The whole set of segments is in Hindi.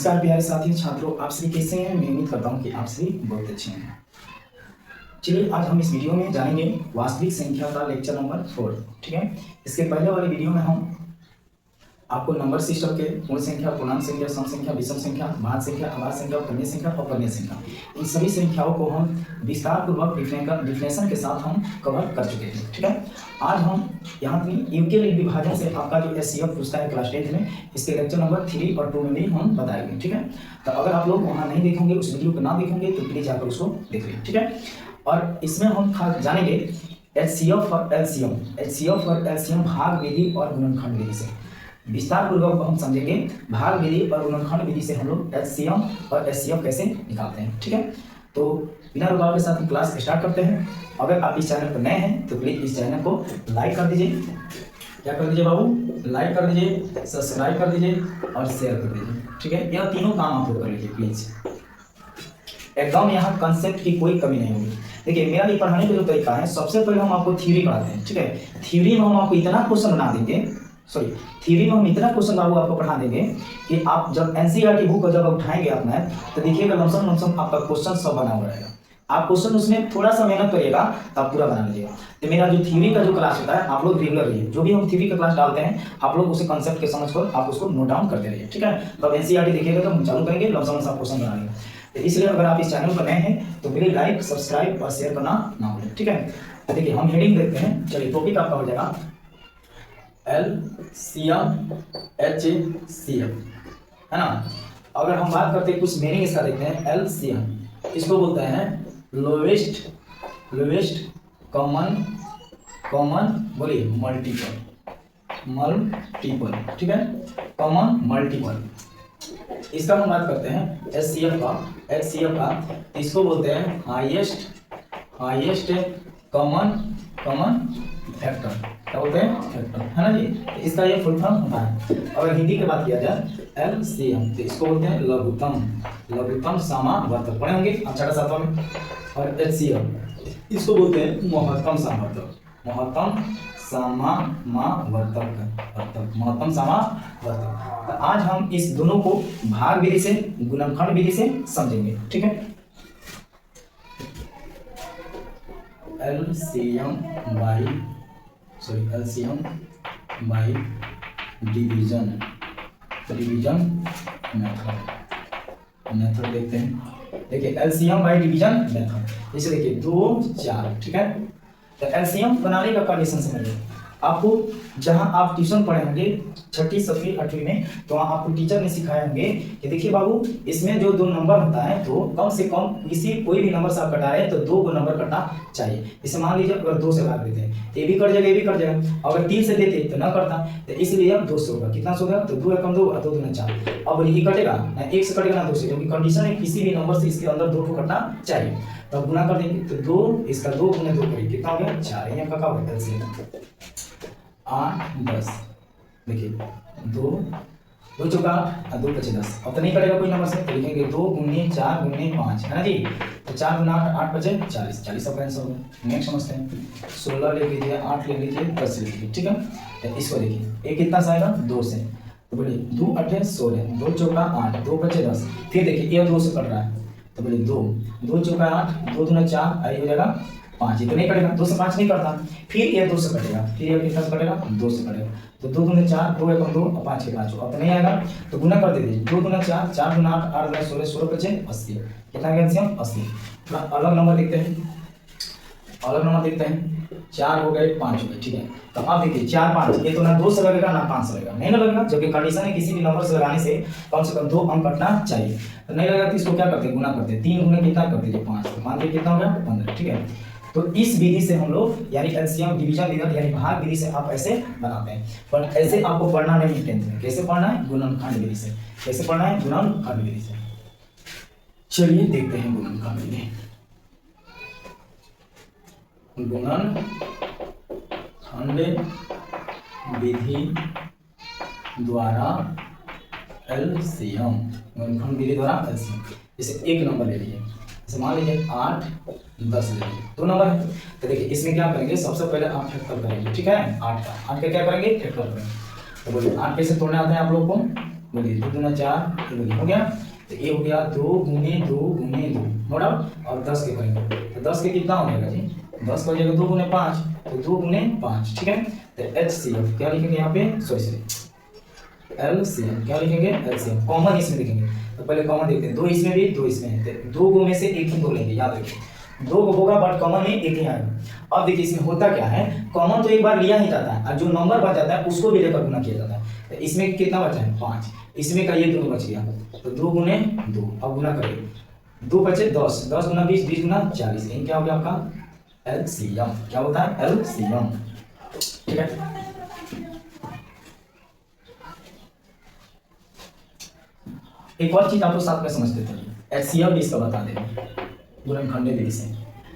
नमस्कार प्यारे साथियों छात्रों, आप सभी कैसे हैं। मैं उम्मीद करता हूं कि आप सभी बहुत अच्छे हैं। चलिए आज हम इस वीडियो में जानेंगे वास्तविक संख्या का लेक्चर नंबर 4। ठीक है, इसके पहले वाले वीडियो में हम आपको नंबर सिस्टम के पूर्ण संख्या, पूर्णांक संख्या, सम संख्या, विषम संख्या, भाज्य संख्या, अभाज्य संख्या, करणीय संख्या और परिमेय संख्या, इन सभी संख्याओं को हम विस्तार पूर्वक डिफिनेशन के साथ हम कवर कर चुके हैं। ठीक है, आज हम यहाँ यूक्लिड विभाजन से आपका जो एचसीएफ पूछता है क्लास 10 में, इसके लेक्चर नंबर 3 और 2 में भी हम बताएंगे। ठीक है, तो अगर आप लोग वहाँ नहीं देखेंगे, उस वीडियो को ना देखेंगे तो प्लीज जाकर उसको देख लें। ठीक है, और इसमें हम खास जानेंगे एचसीएफ और एलसीएम भाग विधि और गुणनखंड विधि से विस्तार पूर्वक हम समझेंगे। भाग विधि और गुणनखंड विधि से हम लोग एचसीएम और एचसीएफ कैसे निकालते हैं। ठीक है, तो बिना रुकावट के साथ हम क्लास स्टार्ट करते हैं। अगर आप इस चैनल पर नए हैं तो प्लीज इस चैनल को लाइक कर दीजिए। क्या कर दीजिए बाबू? लाइक कर दीजिए, सब्सक्राइब कर दीजिए और शेयर कर दीजिए। ठीक है, यह तीनों काम आप लोग कर लीजिए प्लीज। एकदम यहाँ कंसेप्ट की कोई कमी नहीं होगी। देखिए, मेरा ये पढ़ाने का जो तरीका है, सबसे पहले हम आपको थ्योरी पढ़ाते हैं। ठीक है, थ्योरी में हम आपको इतना क्वेश्चन बना देंगे, थ्योरी में हम इतना क्वेश्चन बाबू आपको पढ़ा देंगे कि आप जब एनसीईआरटी बुक को जब उठाएंगे आप में, तो देखिएगा लमसम आपका क्वेश्चन सब बना हुआ रहेगा। आप क्वेश्चन उसमें थोड़ा सा मेहनत करिएगा तो आप पूरा बना लीजिएगा। तो मेरा जो थ्योरी का जो क्लास होता है, आप लोग रेगुलर रहिए। जो भी हम थ्योरी का क्लास डालते हैं, आप लोग उसे कंसेप्ट के समझकर आप उसको नोट डाउन करते रहिए। ठीक है, तो एनसीईआरटी देखिएगा तो हम चालू करेंगे, लमसम क्वेश्चन बनाएंगे। तो इसलिए अगर आप इस चैनल पर नए हैं तो मेरे लाइक, सब्सक्राइब और शेयर करना ना भूलें। ठीक है, तो देखिए हम हेडिंग देखते हैं। चलिए, टॉपिक आपका हो जाएगा एलसीएम एचसीएफ, है ना। अगर हम बात करते हैं कुछ मीनिंग इसका देखते हैं। एलसीएम इसको बोलते हैं लोवेस्ट कॉमन बोलिए मल्टीपल। ठीक है, कॉमन मल्टीपल। इसका हम बात करते हैं एचसीएफ का इसको बोलते हैं हाईएस्ट कॉमन फैक्टर। क्या बोलते हैं? फैक्टर, है ना जी। इसका ये फुल फॉर्म होता है। अगर हिंदी की बात किया जाए एलसीएम तो इसको बोलते हैं लघुत्तम समावर्तक। पढ़े होंगे आप छठा सातवां में। और एचसीएफ इसको बोलते हैं महत्तम समावर्तक। तो आज हम इस दोनों को भाग विधि से, गुणनखंड विधि से समझेंगे। ठीक है, एलसीएम बाई डिवीजन मेथड देखते हैं। देखिए एलसीएम बाई डिवीजन मेथड, इसे देखिए 2 4। ठीक है, तो एलसीएम बनाने का कंडीशन समझिए। आपको जहां आप ट्यूशन पढ़े होंगे 6ठी 7वीं 8वीं में, तो वहाँ आपको टीचर ने सिखाए होंगे कि देखिए बाबू, इसमें जो 2 नंबर होता है तो कम से कम कोई भी नंबर से आप कटा रहे हैं तो 2 नंबर कटना चाहिए। इसे मान लीजिए अगर 2 से भाग देते हैं तो ये भी कट जाएगा, ये भी कट जाएगा। अगर 3 से देते तो ना करता, तो इसलिए अब 2 से होगा। कितना से होगा? तो 2 एकम 2 और 2 दूना 4। अब ये कटेगा ना 1 से कटेगा ना 2 से, क्योंकि कंडीशन है किसी भी नंबर से इसके अंदर 2 को कटना चाहिए। तो गुना कर देंगे तो 2, इसका 2 गुना 2 करेंगे, कितना हो गया? 4। यहाँ का होगा एलसीएम 8 10। देखिए 2 चौका 8 2 पचे 10। अब तो नहीं कटेगा कोई नंबर से, तो लिखेंगे 2 गुने 4 गुने 5, है ना जी। तो 4 गुना 8 8 पचे 40 का आंसर होगा। नेक्स्ट समझते हैं। 16 ले लीजिए, 8 ले लीजिए, 10 ले लीजिए। ठीक है, तो इसको देखिए ये कितना से आएगा? 2 से। तो बोलिए 2 8 16, 2 चौका 8 2 पचे 10। फिर देखिए ये 2 से कट रहा है, तो बोलिए 2 चौका 8 2 दूना 4, आई हो जाएगा 5। ये तो नहीं कटेगा, 2 से 5 नहीं करता। फिर ये 2 से कटेगा, फिर ये कितना से कटेगा? 2 से कटेगा। तो 2 दूना 4 2 एकम 2 और 5 के 5। अब तो नहीं आएगा, तो गुना कर दीजिए। 2 दूना 4 4 दूना 8 8 दूना 16 16 पचे 80। कितना गया एलसीएम? 80। थोड़ा अलग नंबर देखते हैं। 4 हो गए 5 हो गए। ठीक है, तो अब देखिए 4 5, ये तो ना 2 से लगेगा ना 5 से लगेगा, नहीं ना लगेगा, जबकि कंडीशन है किसी भी नंबर से लगाने से कम 2 अंक कटना चाहिए। तो नहीं लगेगा तो इसको क्या करते हैं? गुना करते हैं। 3 गुना कितना कर दीजिए? 5। तो मान लीजिए कितना हो गया? 15। ठीक है, तो इस विधि से हम लोग यानी एलसीएम डिवीजन मेथड यानी भाग विधि से आप ऐसे बनाते हैं। पर ऐसे आपको पढ़ना नहीं है 10th में। कैसे पढ़ना है? गुणनखंड विधि से। कैसे पढ़ना है? गुणनखंड विधि से। चलिए देखते हैं गुणनखंड विधि। गुणनखंड विधि द्वारा एलसीएम, गुणनखंड विधि द्वारा एलसीएम। जैसे एक नंबर ले लीजिए, जैसे मान लीजिए 8 10 ले लीजिए, 2 नंबर है। तो देखिए इसमें क्या करेंगे? सबसे पहले आप फैक्टर करेंगे। ठीक है, 8 का क्या करेंगे? फैक्टर करेंगे। तो बोलिए 8 कैसे तोड़ने आते हैं आप लोगों को? बोलिए 2 दूना 4, ये बोलिए हो गया। तो ये हो गया 2 गुने 2 गुने 2, नो डाउट। और 10 के करेंगे तो 10 के कितना हो जाएगा जी, 10 का हो जाएगा 2 गुने 5, तो 2 गुने 5, ठीक है। तो HCF क्या लिखेंगे यहाँ पे, सॉरी LCM क्या लिखेंगे, LCM कॉमन इसमें लिखेंगे। तो पहले कॉमन देखते हैं, 2 इसमें भी 2 इसमें है, तो 2 गो में से एक ही 2 लेंगे, याद रखिए 2 गो होगा बट कॉमन में एक ही आएगा। अब देखिए इसमें होता क्या है, कॉमन तो एक बार लिया ही जाता है और जो नंबर बच जाता है उसको भी लेकर गुना किया जाता है। तो इसमें कितना बचा है 5, इसमें का ये 2 बच गया, तो 2 गुने 2, अब गुना करिए 2 बचे 10, 10 गुना 20, 20 गुना 40, ये क्या हो गया आपका LCM, क्या होता है LCM, ठीक है। एक और चीज आप लोग साथ में समझते थे, HCF भी इसका बता देंगे गुणनखंड विधि से।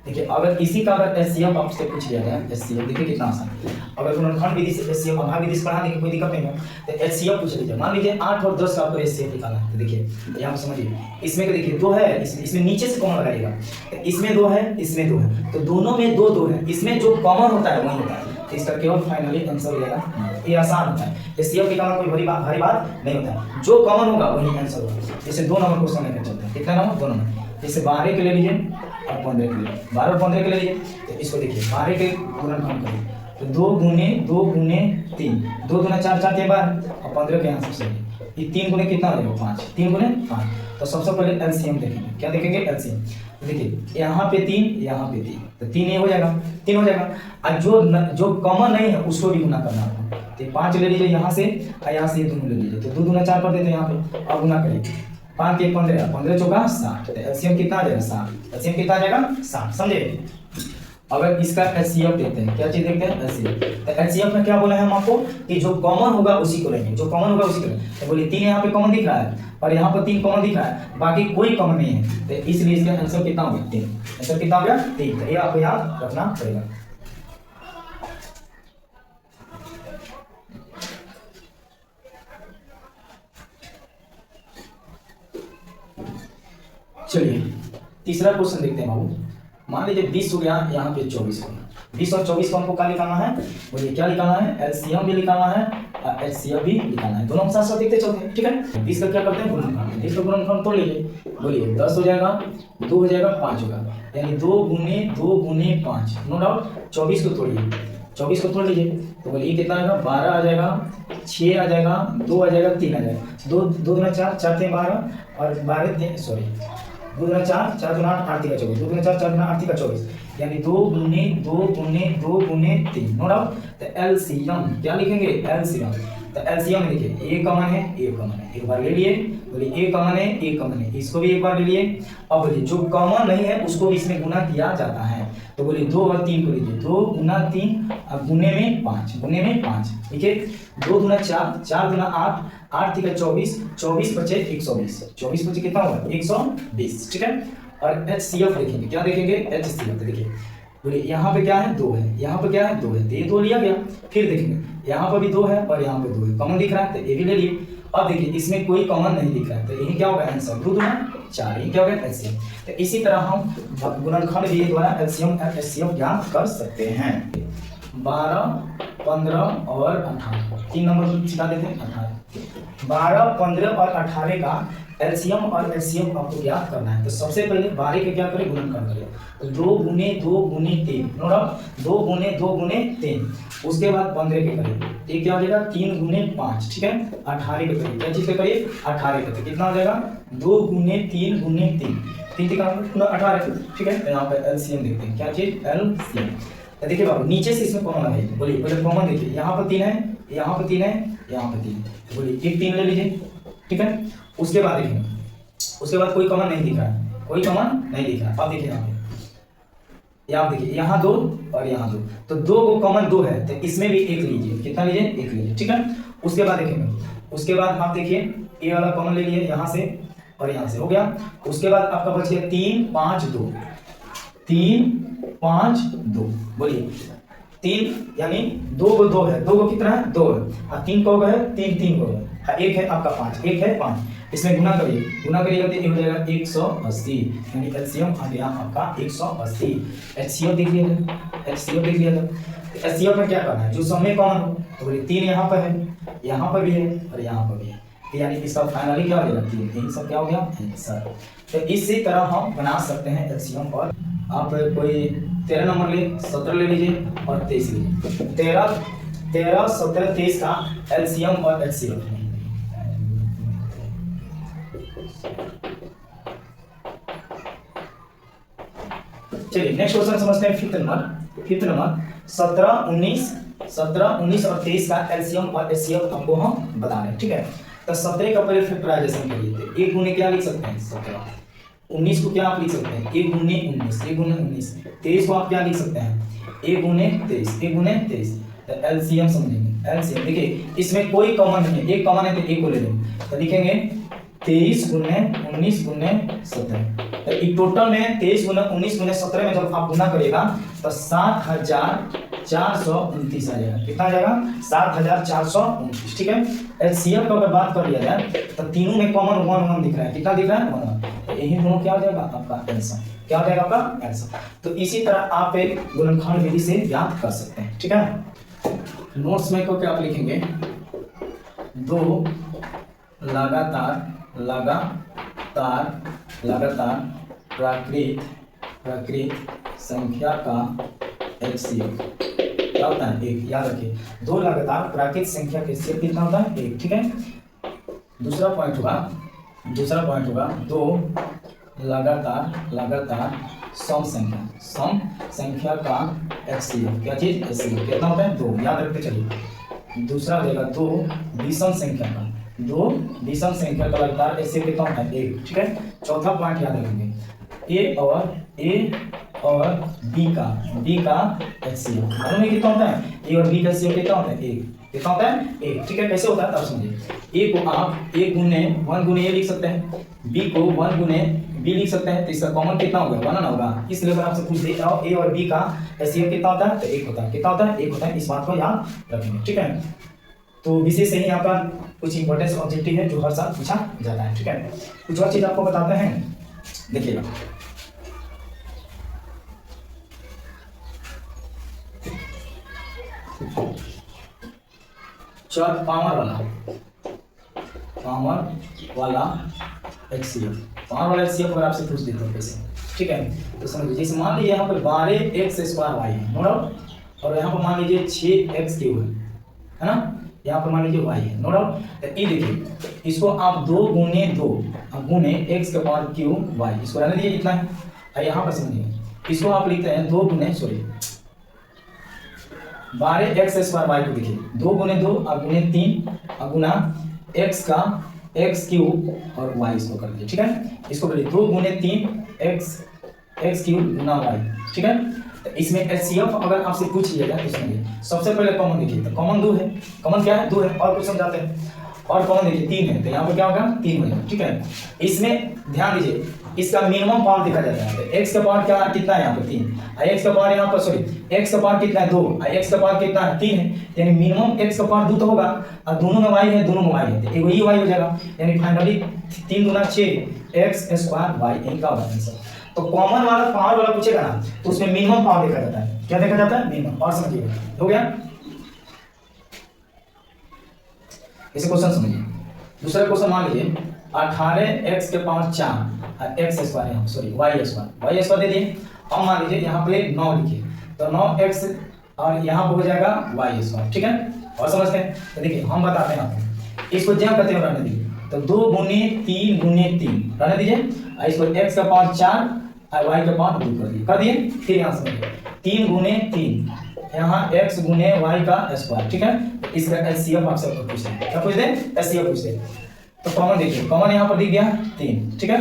देखिए अगर इसी का अगर HCF आपसे पूछ लिया गया, HCF देखिए कितना आसान है, अगर गुणनखंड विधि से HCF अभाव विधि से पढ़ा देंगे कोई दिक्कत नहीं है। तो HCF पूछ लीजिए, मान लीजिए 8 और 10 का आपको HCF निकालना है, तो देखिए यहाँ समझिए इसमें देखिए 2 है, इसमें नीचे से कॉमन लगाइएगा, तो इसमें 2 है, इसमें 2 है, तो दोनों में 2 2 है, इसमें जो कॉमन होता है वही होता है, तो इसका केवल फाइनली आंसर हो जाएगा। ये आसान होता है, HCF निकालना कोई भारी बात नहीं होता है, जो कॉमन होगा वही आंसर होगा। जैसे 2 नंबर क्वेश्चन लेकर चलते हैं, कितना नंबर 2 नंबर, जैसे 12 के ले लीजिए और 15 के लिए, 12 और 15 के ले लीजिए, तो इसको देखिए 12 के गुणनखंड करिए, तो 2 गुने 3, 2 दूना 4, 4 के 12 और 15 के आंसर से ये 3 गुने कितना हो जाएगा 5, 3 गुने 5। तो सबसे पहले LCM देखेंगे, क्या देखेंगे LCM, तो देखिए यहाँ पे 3, यहाँ पे 3, तो 3 ये हो जाएगा, 3 हो जाएगा। और जो कॉमन नहीं है उसको भी गुना करना है, तो 5 ले लीजिए यहाँ से और यहाँ से ये दोनों ले लीजिए, तो 2 दूना 4 कर देते हैं यहाँ पे, अब गुना करिए 5 के 15, 15 चौका 60, तो LCM कितना आ जाएगा 60, LCM कितना आ जाएगा 60, समझे। अगर इसका HCF देखते हैं, क्या चीज देखते हैं HCF, तो HCF में क्या बोला है हम आपको कि जो कॉमन होगा उसी को लेंगे, जो कॉमन होगा उसी को लेंगे। तो बोलिए 3 यहाँ पे कॉमन दिख रहा है और यहाँ पर 3 कॉमन दिख रहा है, बाकी कोई कॉमन नहीं है, तो इसलिए इसका आंसर कितना हो गया 3, आंसर कितना हो गया 3, तो ये आपको याद रखना पड़ेगा। चलिए तीसरा क्वेश्चन देखते हैं बाबू। मान लीजिए 20 हो गया, यहाँ पे 24 हो गया, 20 और 24 को हमको क्या निकालना है, बोलिए क्या निकालना है, LCM भी निकालना है और HCF भी निकालना है, दोनों साथ साथ देखते चलते हैं, ठीक है। 20 का क्या करते हैं गुणनखंड, 20 का गुणनखंड तोड़ लीजिए, बोलिए 10 हो जाएगा, 2 हो जाएगा, 5 होगा, यानी 2 गुने 5, नो डाउट। 24 को तोड़िए, 24 को तोड़ लीजिए, तो बोलिए कितना आएगा 12 आ जाएगा, 6 आ जाएगा, 2 आ जाएगा, 3 आ जाएगा, 2 दूना 4, 4 थे 12 और 12 सॉरी 2 दूना 4, 4 दूना 8, 8 का 24, 2 दूना 4, 4 दूना 8 का 24, यानी 2 गुने 2 गुने 3, नो डाउट। तो LCM क्या लिखेंगे LCM, तो LCM में देखिए ए कॉमन है, ए कॉमन है, एक बार ले लिए, बोलिए ए कॉमन है, ए कॉमन है, इसको भी एक बार ले लिए। अब बोलिए जो कॉमन नहीं है उसको भी इसमें गुना किया जाता है, तो बोलिए 2 और 3 को लीजिए, 2 गुना 3 और गुने में 5, गुने में 5, ठीक है। 2 दूना 4, 4 दूना 8, 8 का 24, 24 बचे 120, 24 बचे कितना होगा 120, ठीक है। और HCF देखेंगे, क्या देखेंगे HCF, देखिए बोलिए यहाँ पे क्या है 2 है, यहाँ पे क्या है 2 है, तो ये 2 लिया गया। फिर देखेंगे यहाँ पर भी 2 है और यहाँ पे 2 है, कॉमन दिख रहा है तो ये भी ले लिए। अब देखिए इसमें कोई कॉमन नहीं दिख रहा है, तो यही क्या होगा आंसर 2 दूना 4, ये क्या होगा LCM। तो इसी तरह हम गुणनखंड विधि द्वारा LCM और HCF ज्ञात कर सकते हैं। 12, 15 और 18, 3 नंबर छिटा देते हैं 18, 12, 15 और 18 का LCM और HCF आपको ज्ञात करना है। तो सबसे पहले 12 के क्या करें गुणनखंड करें, तो 2 गुने 3, नो डाउट 2 गुने 3, उसके बाद 15 के करें, ये क्या हो जाएगा 3 गुने 5, ठीक है। 18 के करें, क्या चीज के करिए 18 के, कितना हो जाएगा 2 गुने 3 गुने 3 का 18, ठीक है। तो यहाँ पे LCM देखते हैं, क्या चीज LCM। तो देखिए बाबू नीचे से इसमें कॉमन लगाइए, बोलिए पहले कॉमन देखिए, यहाँ पर 3 है, यहाँ पर 3 है, यहाँ पर 3, तो बोलिए एक 3 ले लीजिए, ठीक है। उसके बाद देखिए, उसके बाद कोई कॉमन नहीं दिख रहा है, कोई कॉमन नहीं दिख रहा। अब देखिए यहाँ देखिए यहाँ 2 और यहाँ 2, तो 2 को कॉमन 2 है, तो इसमें भी 1 लीजिए, कितना लीजिए 1 लीजिए, ठीक है। उसके बाद देखेंगे, उसके बाद आप देखिए ये वाला कॉमन ले लिए यहाँ से और यहाँ से, हो गया। उसके बाद आपका बच गया 3, 5, 2, 3, 5, 2, बोलिए 3 यानी 2 को 2 है, 2 को कितना है 2 है, और 3 को है 3 को है, 1 है आपका 5, 1 है 5, इसमें गुना करिए, गुना करिएगा तो ये हो जाएगा 180, यानी LCM आ गया आपका 180। HCF देख लिया, HCF देख लिया। HCF में क्या करना है, जो सब में कॉमन हो, तो बोलिए 3 यहाँ पर है, यहाँ पर भी है और यहाँ पर भी है, तो यानी इसका फाइनली क्या हो जाएगा 3, यही सब क्या हो गया आंसर। तो इसी तरह हम बना सकते हैं एलसीएम। और आप कोई 13 नंबर ले, 17 ले लीजिए और 23 लीजिए। 13, 17, 23 का एलसीएम और एचसीएफ। चलिए नेक्स्ट क्वेश्चन समझते हैं। फिफ्थ नंबर 17, 19 और 23 का एलसीएम और एचसीएफ हमको हम बता रहे हैं, ठीक है। तो 17 का पहले फैक्टराइजेशन करिए, तो 1 गुने क्या लिख सकते हैं 17। 19 को क्या आप लिख सकते हैं 1 गुने 19। 23 को आप क्या लिख सकते हैं 1 गुने 23। तो एलसीएम समझेंगे। एलसीएम देखिए इसमें कोई कॉमन नहीं है, एक कॉमन है तो एक को ले लेंगे, तो लिखेंगे 23 गुने 19 गुने 17। तो एक टोटल में 23 गुना 19 गुने 17 में जब आप गुना करिएगा तो 7429 आ जाएगा। कितना आ जाएगा 7429, ठीक है। एचसीएफ का अगर बात कर लिया जाए तो तीनों में कॉमन 1 1 दिख रहा है। कितना दिख रहा है 1 1। तो यही दोनों क्या हो जाएगा आपका आंसर। क्या हो जाएगा आपका आंसर। तो इसी तरह आप एक गुणनखंड विधि से याद कर सकते हैं, ठीक है। नोट्स में को क्या आप लिखेंगे 2 लगातार प्राकृत संख्या का एचसीएफ क्या होता है 1। याद रखिए 2 लगातार प्राकृत संख्या का एचसीएफ कितना होता है 1, ठीक है। दूसरा पॉइंट होगा 2 लगातार सम संख्या का एचसीएफ। क्या चीज एचसीएफ कितना होता है 2, याद रखते चलिए। दूसरा हो जाएगा 2 विषम संख्या का लगातार एचसीएफ कितना होता है 1, ठीक है। चौथा पॉइंट याद रखेंगे ए और बी का एचसीएफ मालूम है कितना होता है। ए और बी का एचसीएफ कितना होता है 1, कितना होता है 1, ठीक है। कैसे होता है तब समझिए। ए को आप 1 गुने ए लिख सकते हैं, बी को 1 गुने बी लिख सकते हैं। तो इसका कॉमन कितना होगा 1 होगा। इसलिए अगर आपसे पूछ दे ए और बी का एचसीएफ कितना होता है तो 1 होता है। कितना होता है 1 होता है। इस बात को याद रखेंगे, ठीक है। तो विशेष से ही आपका कुछ इंपॉर्टेंट ऑब्जेक्टिव है जो हर साल पूछा जाता है, ठीक है। कुछ और चीज आपको बताते हैं, देखिएगा। चल पावर वाला एचसीएफ। पावर वाला एचसीएफ अगर आपसे पूछ देता हूँ कैसे, ठीक है। तो समझिए जैसे मान लीजिए यहाँ पर 12x² y है, नो डाउट। और यहाँ पर मान लीजिए 6x³ है ना। यहाँ पर मान लीजिए y है, नो डाउट। तो ये देखिए इसको आप 2 गुने x के पावर क्यूब y, इसको रहने दीजिए इतना है। और यहाँ पर समझिए इसको आप लिखते हैं 2 गुने 12x² y को देखिए 2 गुने 2 और गुने 3 और गुना x का x³ और y इसको कर दीजिए, ठीक है। इसको करिए 2 गुने 3 x³ गुना y, ठीक है। तो इसमें एचसीएफ अगर आपसे पूछ लिया जाए तो इसमें सबसे पहले कॉमन देखिए, तो कॉमन 2 है। कॉमन क्या है 2 है। और कुछ समझाते हैं। और कॉमन देखिए 3 है, तो यहाँ पर क्या होगा 3 हो जाएगा, ठीक है। इसमें ध्यान दीजिए इसका मिनिमम पावर देखा जाता है। तो x का पावर क्या कितना है यहाँ पर 3, और x का पावर यहाँ पर x का पावर कितना है 2, और x का पावर कितना है 3 है। यानी मिनिमम x का पावर 2 तो होगा, और दोनों में y है, दोनों में y है, तो एक ही y हो जाएगा। यानी फाइनली 3 गुना 6 x² y इनका होगा आंसर। तो कॉमन वाला पावर वाला पूछेगा ना तो उसमें मिनिमम पावर देखा जाता है। क्या देखा जाता है मिनिमम। और समझिएगा हो गया। इसे क्वेश्चन समझिए। दूसरा क्वेश्चन मान लीजिए 18x के पावर 4 और y² दे दिए। अब मान लीजिए यहाँ पे 9 लिखिए, तो 9x और यहाँ पे हो जाएगा y², ठीक है। और समझते हैं। तो देखिए हम बताते हैं आपको, इसको जम करते हुए रहने दीजिए। तो 2 गुने 3 रहने दीजिए, और इसको x का पावर 4 और y का पावर 2 कर दिए। फिर यहाँ समझिए 3 गुने 3 यहाँ x गुने y का स्क्वायर, ठीक है। इसका एचसीएफ आपसे पूछते हैं, क्या पूछते हैं एचसीएफ पूछते हैं। तो कॉमन देखिए, कॉमन यहाँ पर दिख गया 3, ठीक है।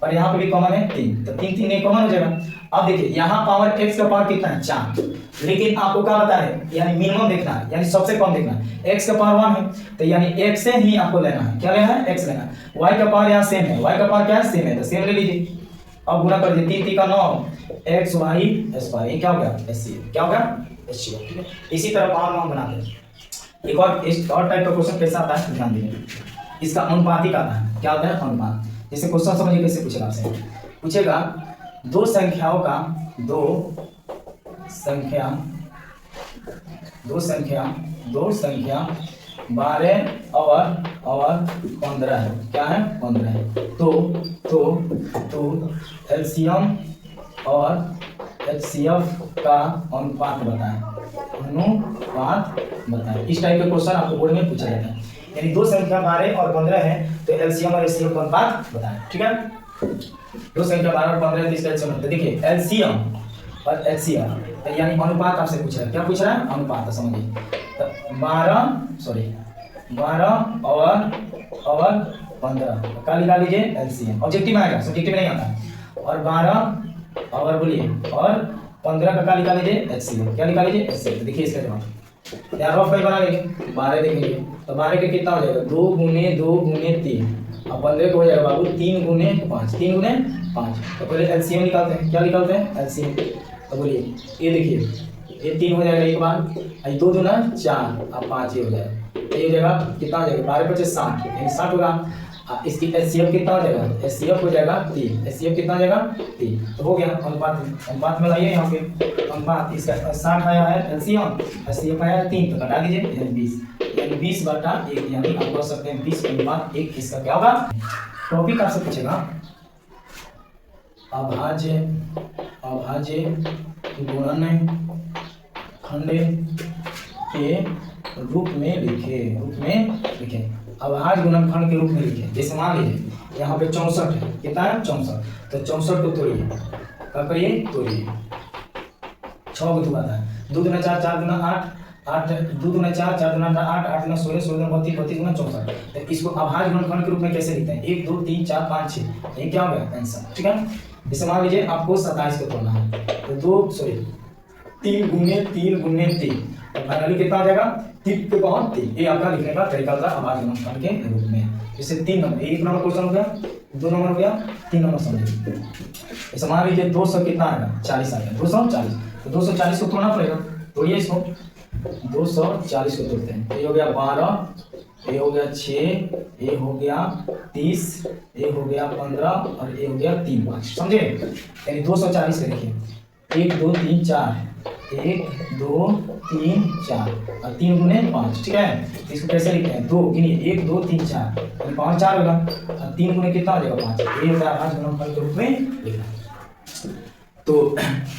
और यहाँ पे भी कॉमन है 3, तो 3 3 कॉमन हो जाएगा। अब देखिए यहाँ पावर x का पावर कितना है 4, लेकिन आपको क्या बता रहे यानी मिनिमम देखना है, यानी सबसे कम देखना है। x का पावर 1 है, तो यानी x से ही आपको लेना है। क्या लेना है x लेना है। y का पावर यहाँ सेम है, y का पावर क्या है सेम है, तो सेम ले लीजिए। अब गुना कर दीजिए 3 3 का 9 xy², ये क्या हो गया एचसीएफ। क्या हो गया एचसीएफ, ठीक है। इसी तरह पावर हम बनाते हैं। एक और टाइप का क्वेश्चन कैसा आता है ध्यान दीजिए। इसका अनुपातिक आता है। क्या होता है अनुपात। जैसे क्वेश्चन समझिए कैसे पूछेगा आपसे। पूछेगा दो संख्या 12 और 15 है, क्या है 15 है। तो एलसीएम और एचसीएफ का अनुपात बताएं, इस टाइप के क्वेश्चन आपको बोर्ड में पूछा जाता है। यानी दो संख्या 12 और 15 है तो एलसीएम और एचसीएफ का अनुपात बताएं, ठीक है। दो संख्या 12 और 15 है तो इसका एलसीएम होता है। देखिए एलसीएम और एचसीएफ यानी अनुपात आपसे पूछ रहा है, क्या पूछ रहा है अनुपात, समझिए। तो 12 और 15 का निकाल लीजिए एलसीएम, ऑब्जेक्टिव आएगा, सब्जेक्टिव नहीं आता। और 12 और बोलिए और 15 का निकाल लीजिए एचसीएम, क्या निकाल लीजिए एचसीएम। देखिए इसका जवाब यार रफ बना लेंगे, 12 देखेंगे तो 12 के कितना हो जाएगा 2 गुने 2 गुने 3 और 15 को हो जाएगा बाबू 3 गुने 5, 3 गुने 5। तो पहले एलसीएम निकालते हैं, क्या निकालते हैं एलसीएम। तो बोलिए ये देखिए ये 3 हो जाएगा एक बार, 2 दूना 4 और 5 ये हो जाएगा, तो ये हो जाएगा कितना हो जाएगा 12 × 5 = 60 यानी 60 होगा। इसकी एचसीएफ कितना हो जाएगा, एचसीएफ हो जाएगा 3, एचसीएफ कितना हो जाएगा 3। तो हो गया अनुपात में लाइए यहाँ पे अनुपात, इसका 60 आया है एलसीएम, एचसीएफ आया है 3, तो घटा दीजिए यानी 20, यानी 20/1 यानी आप कह सकते हैं 20:1 इसका क्या होगा। टॉपिक आपसे पूछेगा अभाज्य गुणनखंड के रूप में लिखे, अभाज्य गुणनखंड के रूप में लिखे। जैसे मान लीजिए यहाँ पे 64 है, कितना है 64, तो 64 को तोड़िए, क्या करिए तोड़िए, 6 को तोड़ा है, 2 दूना 4, 4 दूना 8, 2 दूना 4, 4 दूना 8, 8 दूना 16, 16 दूना 32, 32 दूना 64। तो इसको अभाज्य गुणनखंड के रूप में कैसे लिखते हैं 1 2 3 4 5 6, ये क्या हो गया आंसर, ठीक है। जैसे मान लीजिए आपको 27 को तोड़ना है तो 3 गुने 3 तो फाइनली कितना आ जाएगा 3 के पावर 3। ये आपका लिखने का तरीका था अभाज्य गुणनखंड के रूप में। जैसे 3 नंबर, 1 नंबर क्वेश्चन हो गया, 2 नंबर हो गया, 3 नंबर समझिए। जैसे मान लीजिए 200 कितना आएगा 40 आ गया, 240, तो 240 को तोड़ना पड़ेगा, तोड़िए इसको, 240 को तोड़ते हैं, ये हो गया 12, ये हो गया 6, ये हो गया 30, ये हो गया 15 और ये हो गया 3 5, समझे। यानी 240 के देखिए 1 2 3 4, 1 2 3 4 और 3 गुने 5, ठीक है। इसको कैसे लिखते हैं 2 गिनिए 1 2 3 4 यानी 5 4 होगा और 3 गुने कितना हो जाएगा 5, ये होता है अभाज्य गुणनखंड के रूप में लिखना। तो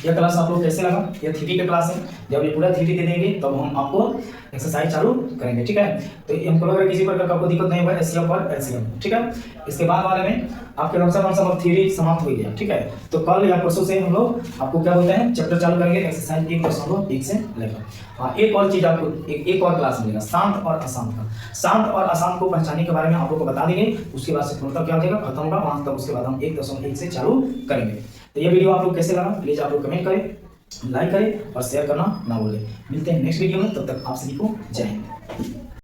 यह क्लास आप लोग कैसे लगा, यह थ्योरी का क्लास है, जब ये पूरा थ्योरी दे देंगे तब हम आपको एक्सरसाइज चालू करेंगे, ठीक है। तो हमको लग रहा है किसी प्रकार का आपको दिक्कत नहीं होगा एचसीएफ और एलसीएम, ठीक है। इसके बाद वाले में आपके लमसम थ्योरी समाप्त हो गया, ठीक है। तो कल या परसों से हम लोग आपको क्या बोलते हैं चैप्टर चालू करेंगे एक्सरसाइज 1.1 से लेकर। हाँ एक और चीज आपको एक और क्लास मिलेगा शांत और अशांत का। शांत और अशांत को पहचानने के बारे में आप लोग को बता देंगे, उसके बाद से पूर्णतः क्या हो जाएगा खत्म होगा वहां तक, उसके बाद हम 1.1 से चालू करेंगे। तो ये वीडियो आप लोग कैसे लगा प्लीज आप लोग कमेंट करें, लाइक करें और शेयर करना ना भूलें। मिलते हैं नेक्स्ट वीडियो में, तब तक आप सभी को जय हिंद।